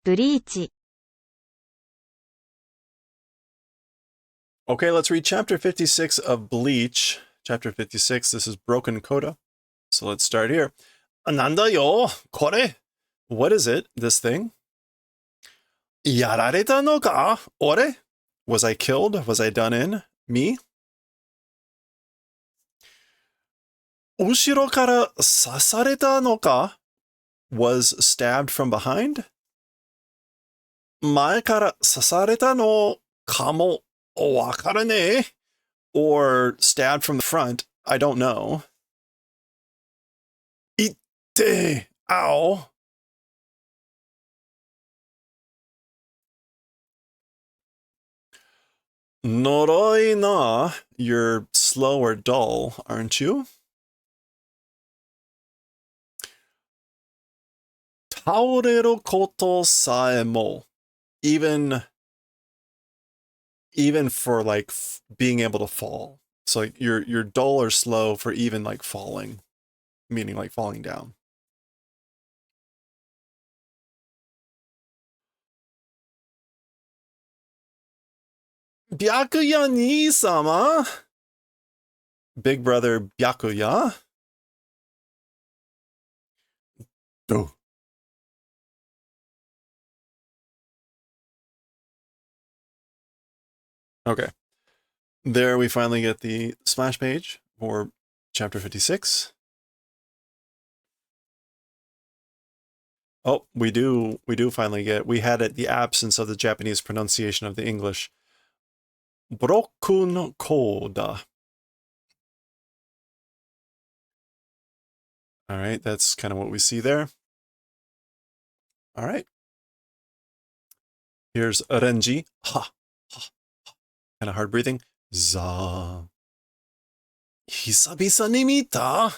ブリーチ Okay, let's read chapter 56 of Bleach. Chapter 56, this is Broken Coda. So let's start here. Nanda yo, kore? What is it, this thing? Yarareta no ka, ore? Was I killed? Was I done in? Me? Ushiro kara sasareta no ka? Was stabbed from behind? Mae kara sasareta no kamo wakarane? Or stabbed from the front? I don't know. Itte! Ow! Noroi na, you're slow or dull, aren't you? Taoreru koto sae mo. Even for like being able to fall. So like you're dull or slow for even like falling, meaning like falling down. Byakuya ni-sama? Big brother Byakuya? Oh. Okay. There we finally get the splash page for chapter 56. Oh, we do finally get, we had it, the absence of the Japanese pronunciation of the English. Brokun koda. All right, that's kind of what we see there. All right. Here's Renji. Ha, ha, ha. Kind of hard breathing. Za. Hisabisa ni mita.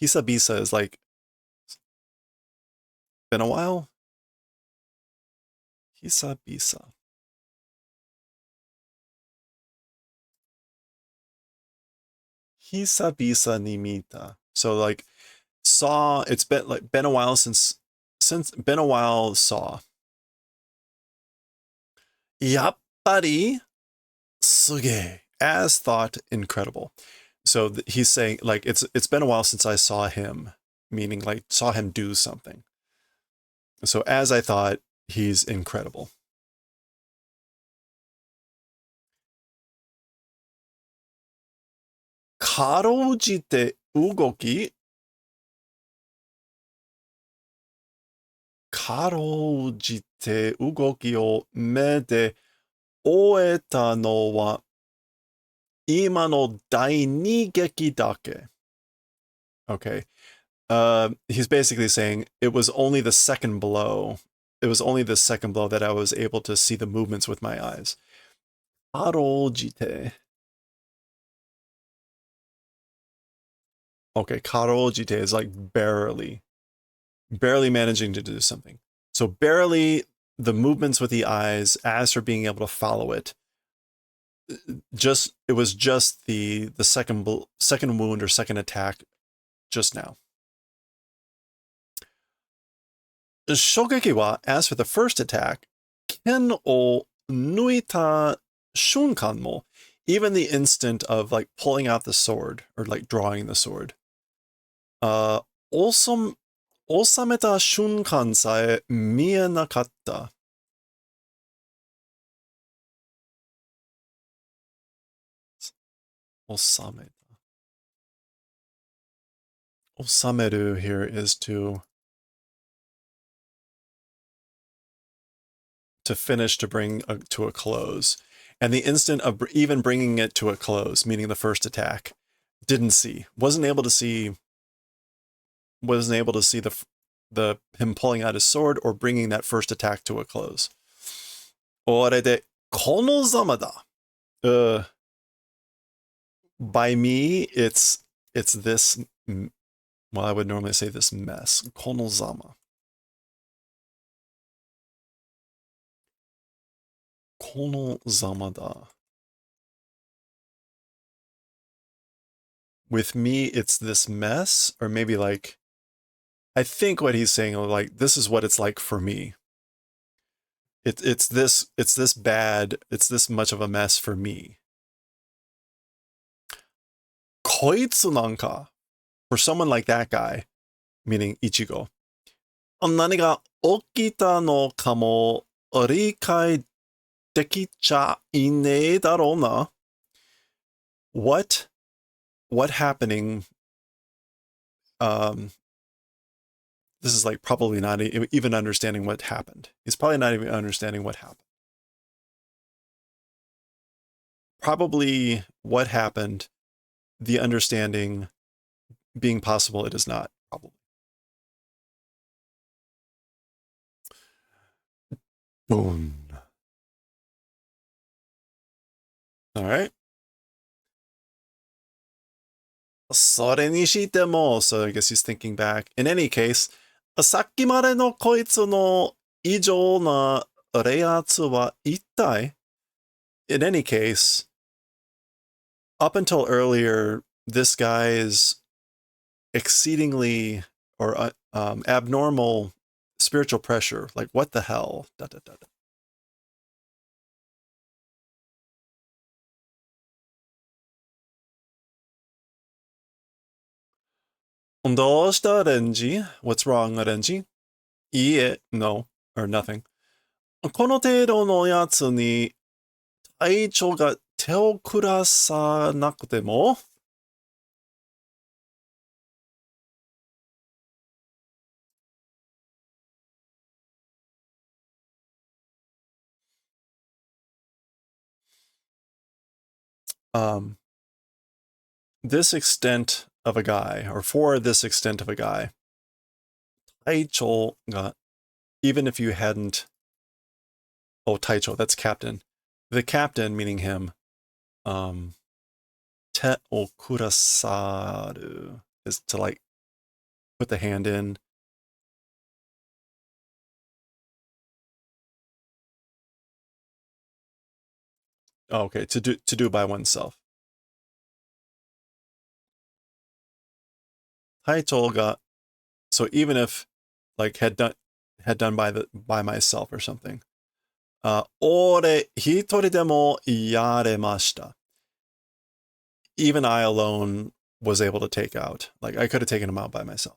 Hisabisa is like, been a while? Hisabisa. Hisabisa ni mita. So like, saw, it's been a while since been a while saw. Yappari suge, as thought incredible. So he's saying like it's been a while since I saw him, meaning like saw him do something. So as I thought, he's incredible. Karojite ugoki. Karojite ugoki o me de oeta no wa ima no dai ni geki dake. Okay. He's basically saying it was only the second blow. It was only the second blow that I was able to see the movements with my eyes. Karojite. Okay, karojite is like barely managing to do something. So barely the movements with the eyes as for being able to follow it. It was just the second wound or second attack just now. Shogeki wa, as for the first attack, ken o nuita shunkan mo, even the instant of like pulling out the sword or like drawing the sword. Osameta shunkan sae mie nakatta. Osameta. Osameru here is to finish, to bring to a close. And the instant of even bringing it to a close, meaning the first attack, wasn't able to see the him pulling out his sword or bringing that first attack to a close. Ore de kono zama da. By me, it's this, well, I would normally say this mess. Kono zama. Kono zama da. With me, it's this mess, or maybe like I think what he's saying, like, this is what it's like for me. It's this bad, it's this much of a mess for me. こいつなんか for someone like that guy, meaning Ichigo, 何が起きたのかも理解できちゃいねえだろうな. What happening, this is like probably not even understanding what happened. He's probably not even understanding what happened. Probably what happened, the understanding being possible, it is not, probably. Boom. All right. それにしても, so I guess he's thinking back. In any case, さっきまでのこいつの異常なレアツは一体? In any case, up until earlier, this guy's exceedingly or abnormal spiritual pressure, like what the hell? Da, da, da, da. どうしたレンジ? What's wrong, レンジ? いいえ, no, or nothing. この程度のやつに隊長が手を下さなくても? This extent of a guy, or for this extent of a guy, 隊長が, even if you hadn't, oh, 隊長, that's captain. The captain, meaning him, 手を下さる is to like put the hand in. Oh, okay, to do by oneself. 隊長が, so even if like had done by myself or something. 俺一人でもやれました. Even I alone was able to take out. Like I could have taken him out by myself.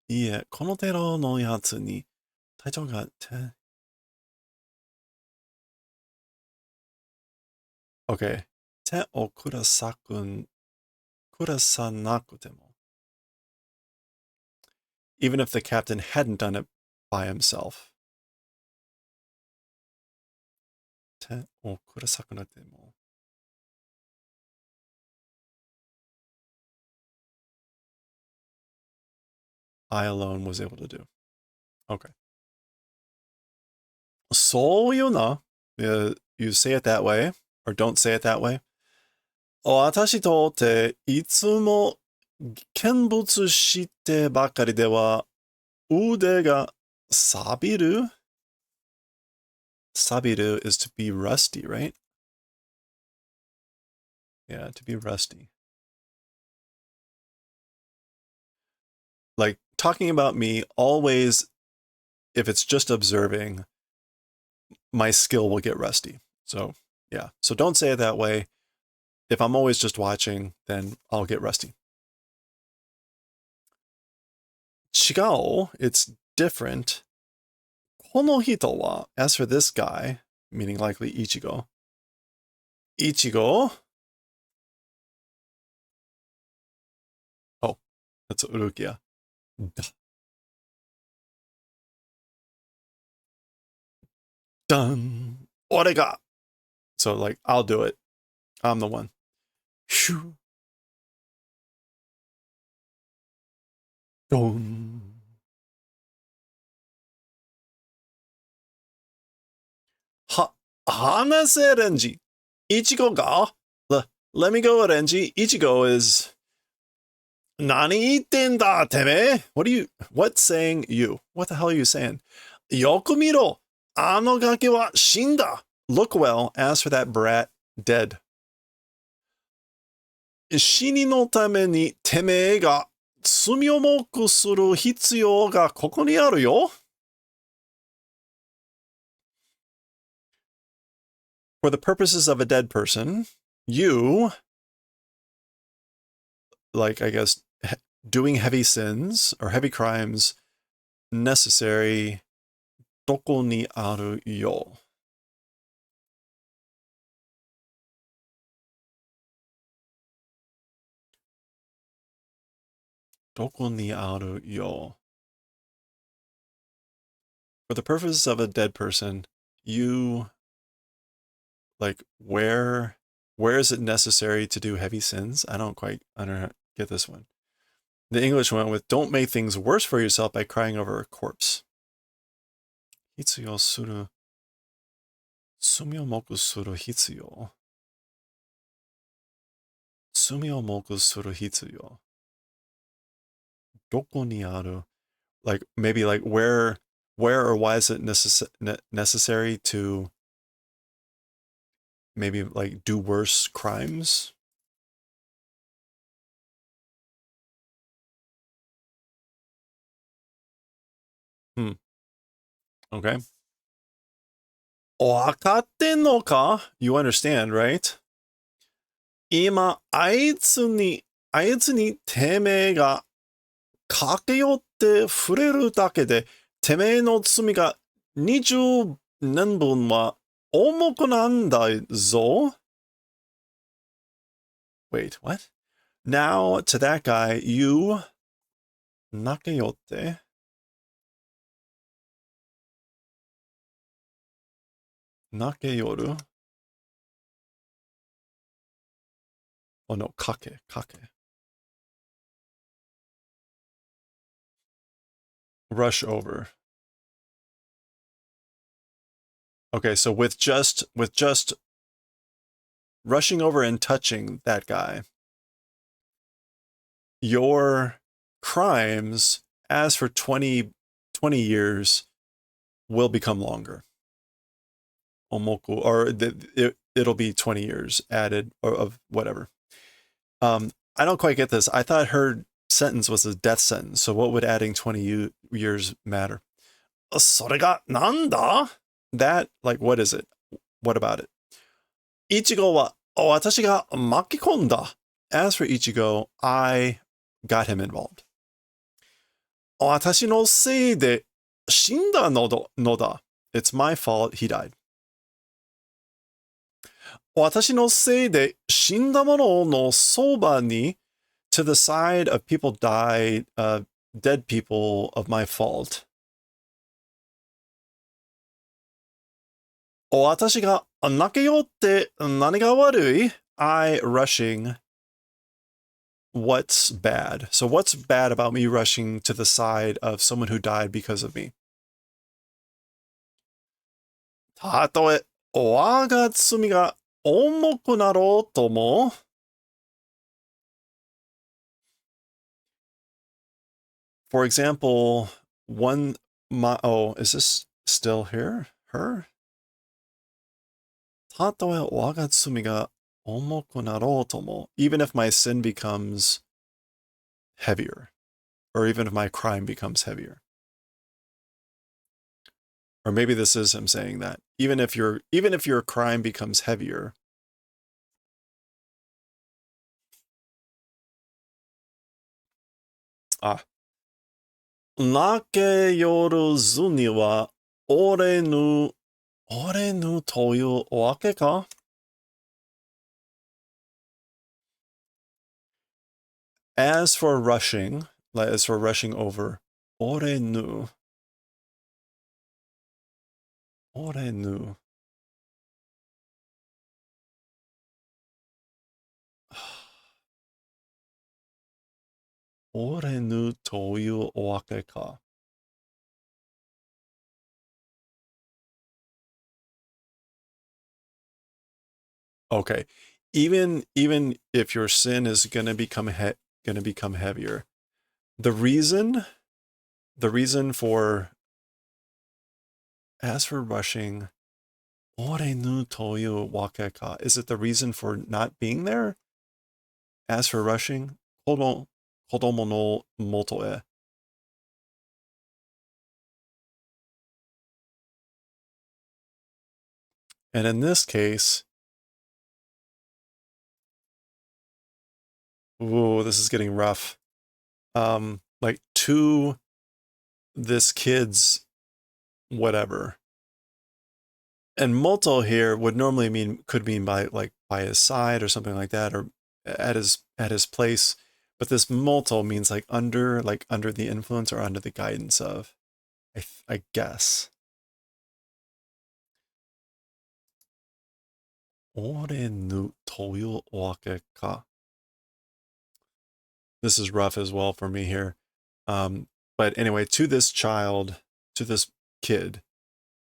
いえ、この程度のやつに隊長がOkay. 手を下さなくても. Even if the captain hadn't done it by himself. 手を下さなくても. I alone was able to do. Okay. そういうな. You say it that way, or don't say it that way. 私とっていつも見物してばかりでは腕が錆びる? 錆びる is to be rusty, right? Yeah, to be rusty. Like, talking about me, always, if it's just observing, my skill will get rusty. So, yeah. So don't say it that way. If I'm always just watching, then I'll get rusty. 違う, it's different. この人は, as for this guy, meaning likely Ichigo. Ichigo? Oh, that's Urukia. Done. Orega. So like, I'll do it. I'm the one. Shoo. Done. 話せ、レンジ. Ichigo ga? Let me go, Renji. Ichigo is... 何言ってんだ, teme? What's saying you? What the hell are you saying? よく見ろ. あのガキは死んだ. Look well, as for that brat, dead. 死にのためにてめえが罪を重くする必要がここにあるよ。For the purposes of a dead person, you, like, I guess, doing heavy sins or heavy crimes necessary, どこにあるよ。どこにあるよ。For the purposes of a dead person, you, like, where is it necessary to do heavy sins? I don't get this one. The English went with, don't make things worse for yourself by crying over a corpse. 必要する。罪を重くする必要。罪を重くする必要。どこにある? Like, maybe like where or why is it necessary to maybe like do worse crimes? Okay. わかってんのか? You understand, right? 今、あいつにてめえが駆け寄って触れるだけで、てめえの罪が20年分は重くなんだぞ。Wait, what? Now, to that guy, you 駆け寄って。駆け寄る Oh no, 駆け。Rush over. Okay, so with just rushing over and touching that guy, your crimes, as for 20 years, will become longer. Omoku, or it'll be 20 years added, or of whatever. I don't quite get this. I thought her sentence was a death sentence, so what would adding 20 years matter? それがなんだ? That, like, what is it? What about it? Ichigo wa 私が巻き込んだ. As for Ichigo, I got him involved. 私のせいで死んだのだ. It's my fault he died. 私のせいで死んだ者のそばに to the side of people died, dead people of my fault. 私が泣けよって何が悪い? I rushing. What's bad? So what's bad about me rushing to the side of someone who died because of me? たとえ我が罪が重くなろうとも For example, is this still here? Her? たとえ我が罪が重くなろうとも even if my sin becomes heavier, or even if my crime becomes heavier. Or maybe this is him saying that. Even if your crime becomes heavier. Ah. 泣けよるずには折れぬというわけか? As for rushing over, 折れぬ. 折れぬ. Orenu toyu oakeka. Okay. Even if your sin is gonna become heavier, the reason for, as for rushing, orenu toyu wakeka, is it the reason for not being there? As for rushing, kono kodomo no moto e. And in this case, ooh, this is getting rough. Like to this kid's whatever. And moto here would normally could mean by like by his side or something like that, or at his place. But this moto means like under the influence or under the guidance of, I guess. Ore nu toyo wake ka. This is rough as well for me here. But anyway, to this kid,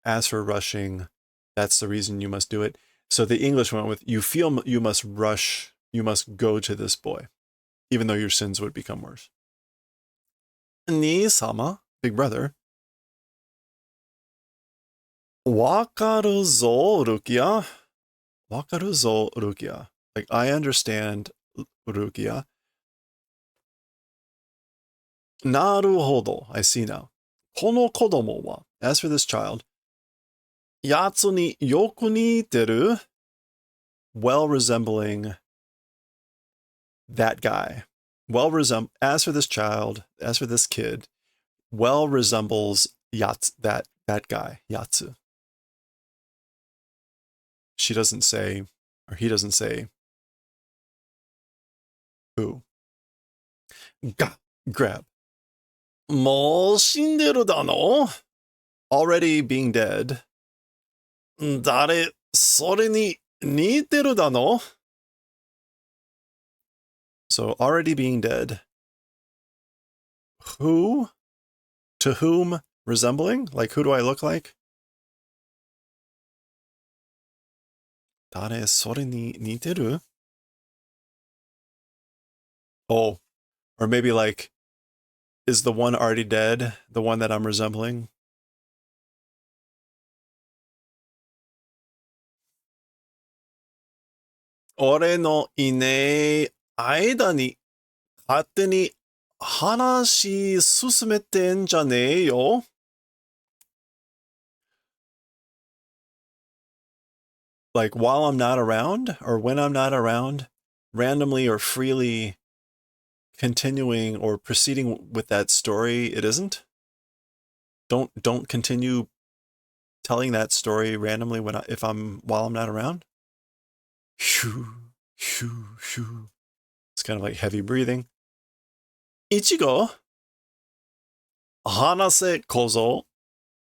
as for rushing, that's the reason you must do it. So the English went with, you feel you must rush, you must go to this boy, even though your sins would become worse. Ni-sama, big brother. Wakaru zo, Rukia. Wakaru zo, Rukia. Like, I understand, Rukia. Naruhodo, I see now. Kono kodomo wa, as for this child, yatsu ni yoku niteru, well resembling that guy. As for this child, as for this kid, well resembles that guy, Yatsu. She doesn't say, or he doesn't say who. Grab. Mo shinderu da no? Already being dead. Dare sore ni niteru da no? So already being dead. Who? To whom resembling? Like, who do I look like? Dare sore ni niteru? Oh, or maybe like, is the one already dead the one that I'm resembling? Ore no inei aida ni katte ni hanashi susumete en janee yo. Like, while I'm not around, or when I'm not around, randomly or freely continuing or proceeding with that story, it isn't. Don't continue telling that story randomly while I'm not around. Shoo, shoo, shoo. It's kind of like heavy breathing. Ichigo. Hanase kozo.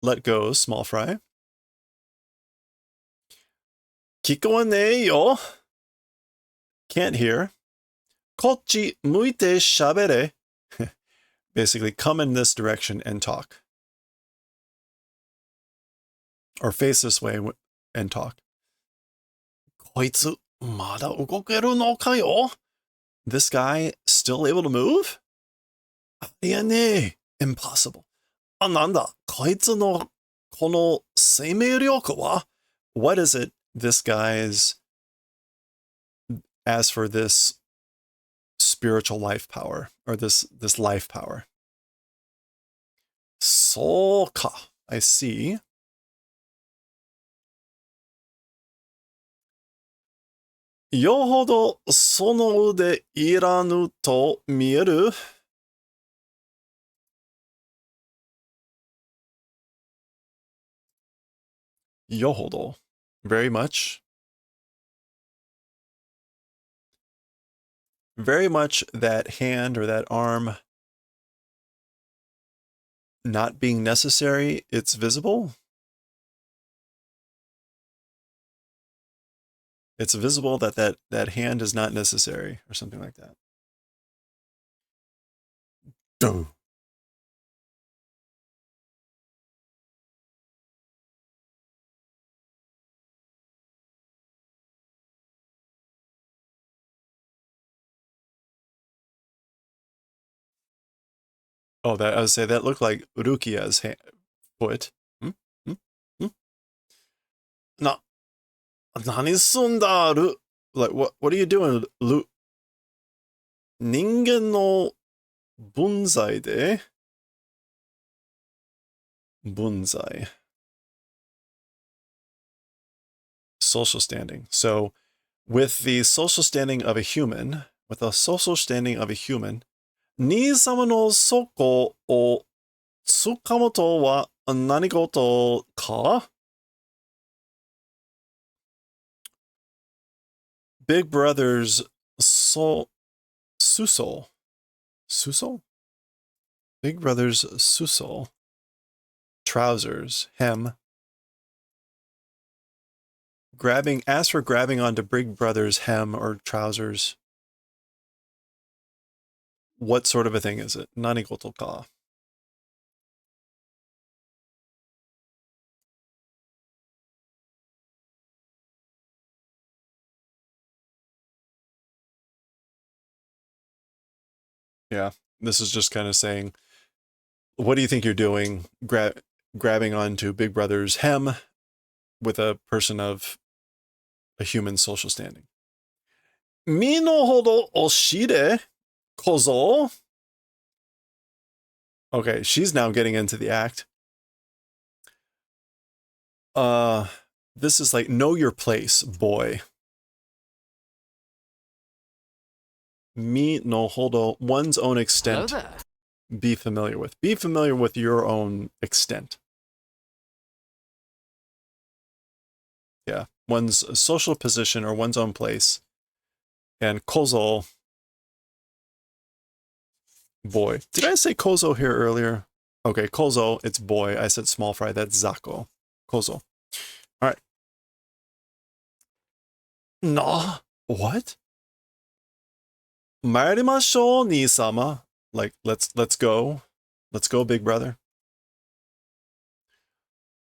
Let go, small fry. Kikoane yo. Can't hear. Kochi muite shabere. Basically, come in this direction and talk. Or face this way and talk. Koitsu mada ugokeru no ka yo? This guy still able to move? Ariane. Impossible. Ananda, koitsu no kono seimei ryoku wa? What is it this guy's, as for this spiritual life power, or this life power? So ka, I see. Yohodo sono ude iranu to mieru? Yohodo. Very much. Very much that hand or that arm not being necessary, it's visible. It's visible that hand is not necessary, or something like that. Duh. Oh, that I would say that looked like Rukia's foot. Hmm? Hmm? Hmm? Nani sundaru? Like, what are you doing, Ningen no bunzai de. Bunzai. Social standing. So with the social standing of a human, ni sama no soko o tsukamu to wa nanigoto ka? Big Brother's susol. Big Brother's susol. Trousers. Hem. Ask for grabbing onto Big Brother's hem or trousers. What sort of a thing is it? Nanigoto ka? Yeah, this is just kind of saying, what do you think you're doing? Grabbing onto Big Brother's hem with a person of a human social standing. Mi no hodo oshire kozo. Okay, she's now getting into the act. This is like, know your place, boy. Mi no hodo, one's own extent. Be familiar with. Be familiar with your own extent. Yeah, one's social position or one's own place. And kozo, boy. Did I say kozo here earlier? Okay, kozo, it's boy. I said small fry, that's zako. Kozo. All right. Nah, what? Marimashou, ni-sama. Like, let's go. Let's go, big brother.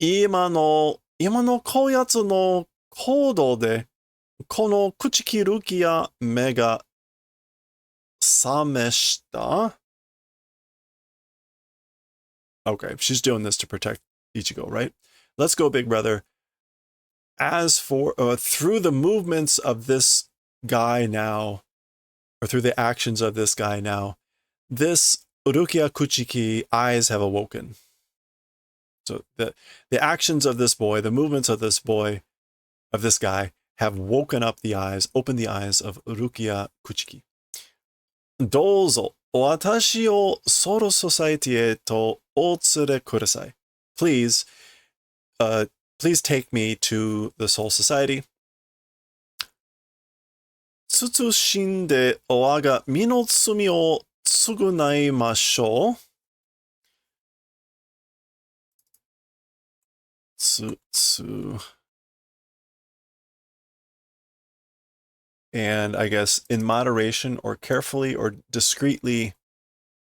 今のこやつの行動で、この口切る気や目が覚めした? Okay, she's doing this to protect Ichigo, right? Let's go, big brother. As for, through the movements of this guy now, or through the actions of this guy now, this Urukia Kuchiki eyes have awoken. So the actions of this boy, the movements of this boy, of this guy, have woken up the eyes, opened the eyes of Urukia Kuchiki. Dozo, watashi o Soul Society e to otsure kudasai. Please, please take me to the Soul Society. Tsutsushin de owa ga mi no tsumi o tsugunaimashou. Tsutsu. And I guess in moderation or carefully or discreetly,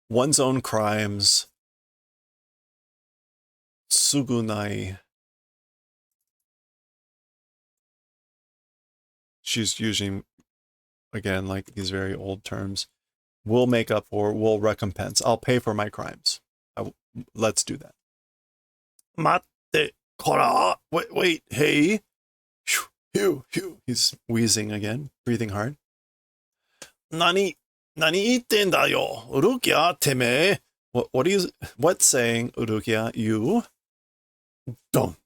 one's own crimes. Tsugunai. She's using, again, like these very old terms. Will make up for, will recompense. I'll pay for my crimes. Let's do that. Matte, kora. Wait, hey. Phew. He's wheezing again, breathing hard. Nani itten da yo, Urukia teme. What's saying, Urukia, you? Don't.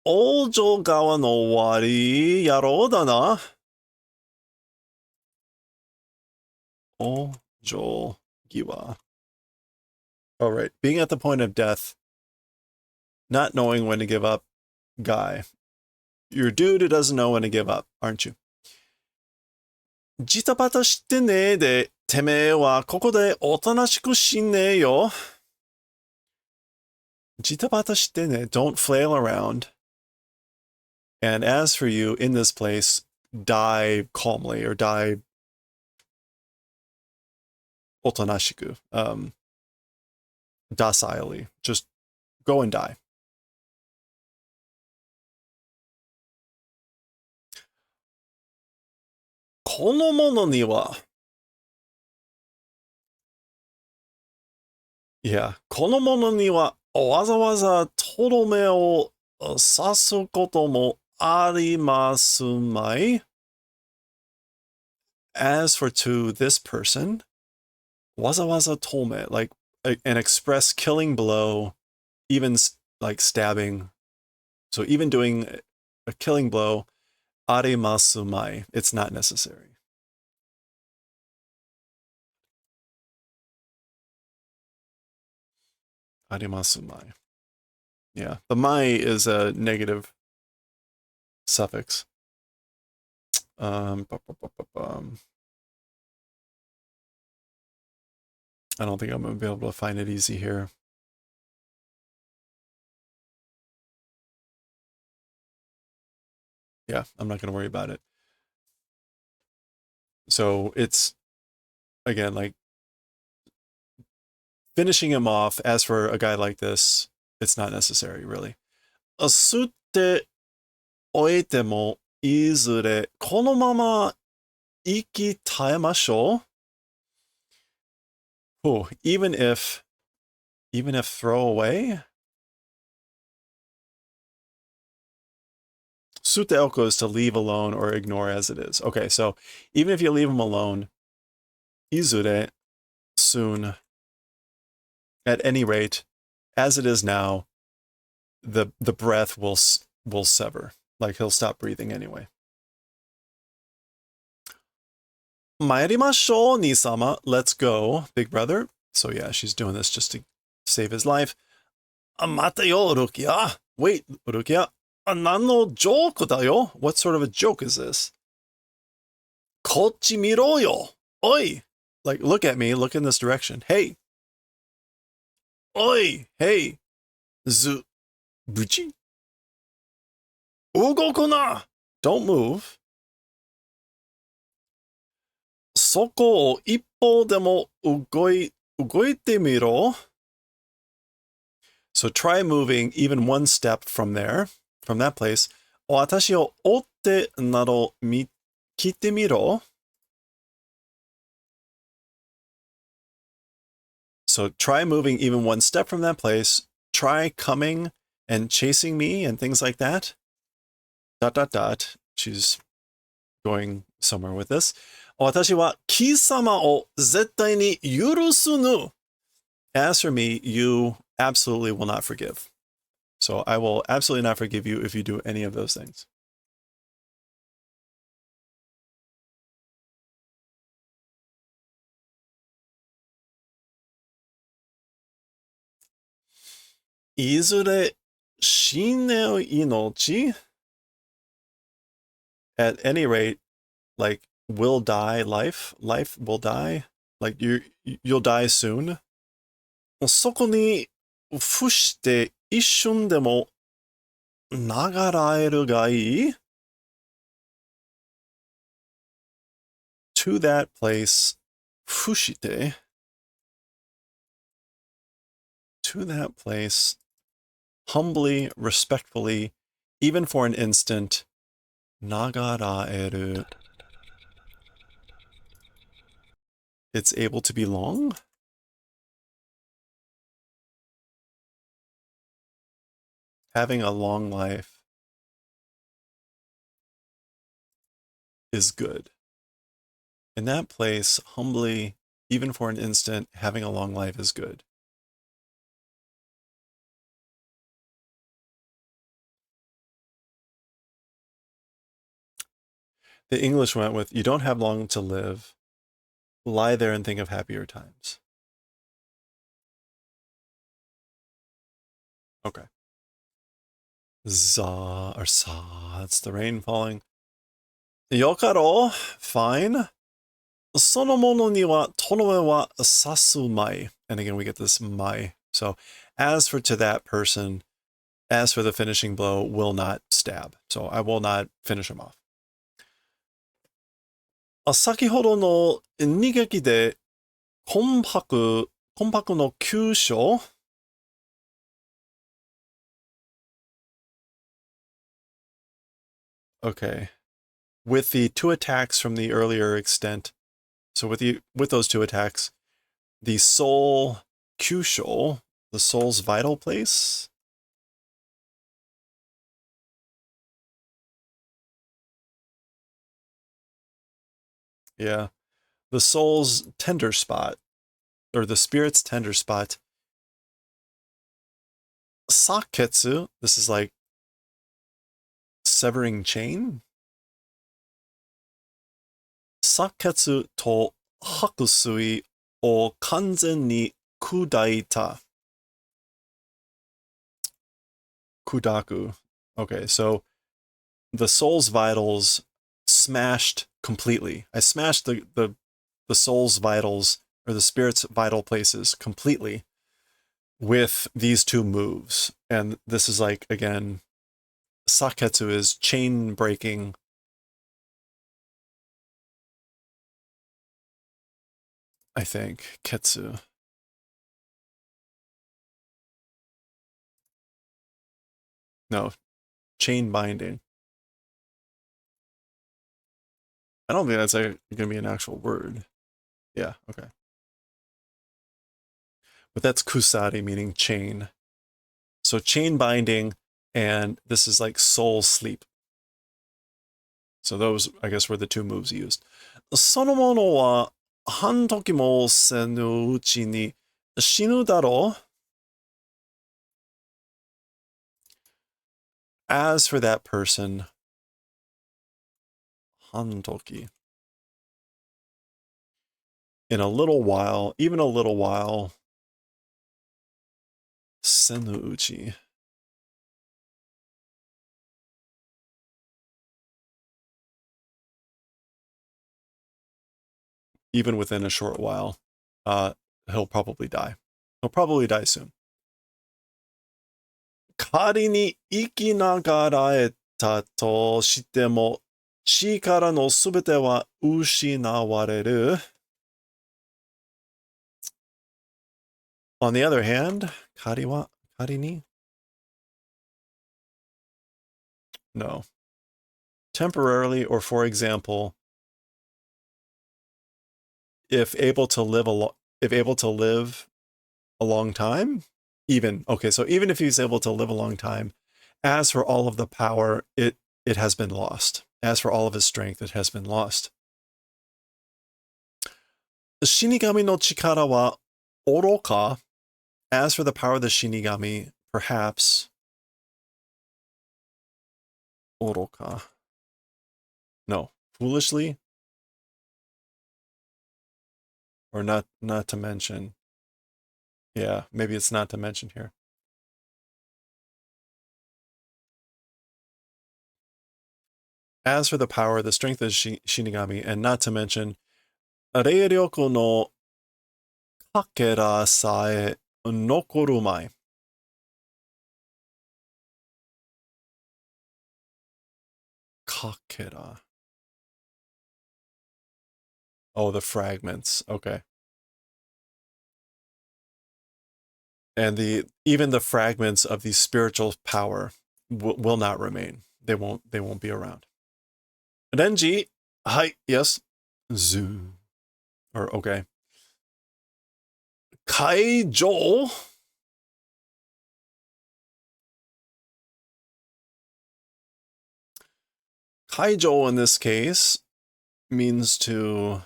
Ojo gawa no wari yarou da na. Ojo giwa. All right, being at the point of death, not knowing when to give up, guy. You're a dude who doesn't know when to give up, aren't you? Jitapata shite ne de, teme wa koko de otonashiku shinne yo. Jitapata shite ne, don't flail around. And as for you, in this place, die calmly, or die otonashiku, docilely. Just go and die. Kono mono ni wa. Yeah. Kono mono ni wa wazawaza torome o sasu koto mo arimasu mai? As for to this person, waza waza tome, like an express killing blow, even like stabbing. So even doing a killing blow, arimasu mai, it's not necessary. Arimasu mai. Yeah, the mai is a negative suffix. I don't think I'm going to be able to find it easy here. Yeah, I'm not going to worry about it. So it's, again, like finishing him off. As for a guy like this, it's not necessary, really. 吸っておいてもいずれこのまま息絶えましょう。Oh, even if throw away. Sute oko is to leave alone or ignore as it is. Okay, so even if you leave him alone, izure, soon, at any rate, as it is now, the breath will sever. Like he'll stop breathing anyway. Mairimashou, Nisama, let's go, big brother. So yeah, she's doing this just to save his life. Mata yo, Rukia. Wait, Rukia. Nano joke da yo? What sort of a joke is this? Kochi miro yo. Oi. Like, look at me, look in this direction. Hey. Oi. Hey. Zu. Buchi. Ugoku na. Don't move. Soko o ippo demo ugoite miro. So try moving even one step from there, from that place. O watashi o otte naro kite miro. So try moving even one step from that place. Try coming and chasing me and things like that. ... She's going somewhere with this. 私は貴様を絶対に許すぬ. As for me, you absolutely will not forgive. So I will absolutely not forgive you if you do any of those things. Izure shineu inochi. At any rate, like, will die, life will die. Like, you'll die soon. そこに伏して一瞬でも流らえるがいい? To that place, 伏して to that place, humbly, respectfully, even for an instant, 流らえる. It's able to be long? Having a long life is good. In that place, humbly, even for an instant, having a long life is good. The English went with, you don't have long to live. Lie there and think of happier times. Okay. Za or sa, it's the rain falling. Yokaro, fine. Sono mono ni wa tonoe wa sasu mai. And again, we get this mai. So, as for to that person, as for the finishing blow, will not stab. So, I will not finish him off. 先ほどの二撃で魂魄の急所 Okay. With the two attacks from the earlier extent, so with those two attacks, the soul kyusho, the soul's vital place. Yeah. The soul's tender spot, or the spirit's tender spot. Saketsu, this is like severing chain. Saketsu to hakusui o kanzen ni kudaita. Kudaku. Okay, so the soul's vitals smashed completely. I smashed the soul's vitals, or the spirit's vital places, completely with these two moves. And this is like, again, Saketsu is chain breaking. I think Ketsu. No, chain binding. I don't think that's going to be an actual word. Yeah, okay. But that's kusari, meaning chain. So chain binding, and this is like soul sleep. So those, I guess, were the two moves he used. そのものは半時もせぬうちに死ぬだろう. As for that person, 半時. In a little while, even a little while, せぬうち. Even within a short while, he'll probably die. He'll probably die soon. 仮に生きながらえたとしても、力のすべては失われる. On the other hand, 仮は、仮に? No. Temporarily, or for example, if able to live a long time, even, okay, so even if he's able to live a long time, as for all of the power, it has been lost. As for all of his strength, it has been lost. Shinigami no chikara wa oroka. As for the power of the Shinigami, perhaps oroka. No, foolishly, or not to mention. Yeah, maybe it's not to mention here. As for the power, the strength of Shinigami, and not to mention, Reiryoku no kakera sae nokoru mai. Kakera. Oh, the fragments. Okay. And even the fragments of the spiritual power will not remain. They won't be around. Renji, hi, yes. Zoo. Or okay. Kaijo. Kaijo in this case means to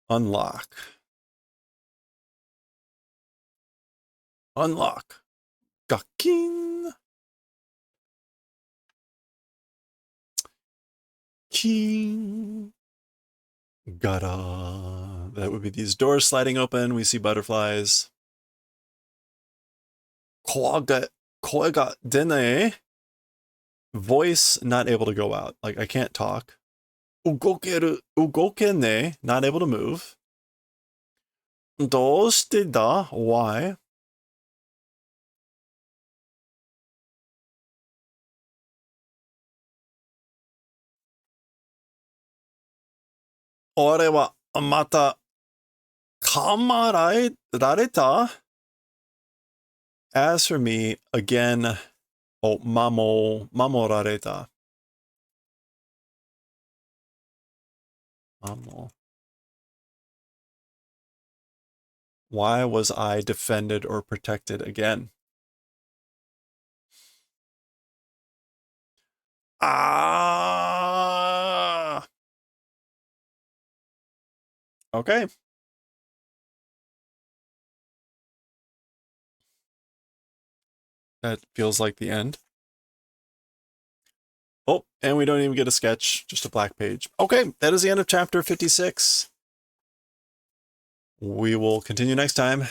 unlock. Unlock. Gakin. King. Gara. That would be these doors sliding open. We see butterflies. Koega dene. Voice not able to go out. Like I can't talk. Ugokene, not able to move. Doshite da, why? Ore wa mata kamarareta? As for me, again, mamorareta. Mamo. Why was I defended or protected again? Ah! Okay. That feels like the end. Oh, and we don't even get a sketch, just a black page. Okay, that is the end of chapter 56. We will continue next time.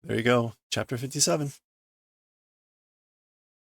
There you go, chapter 57.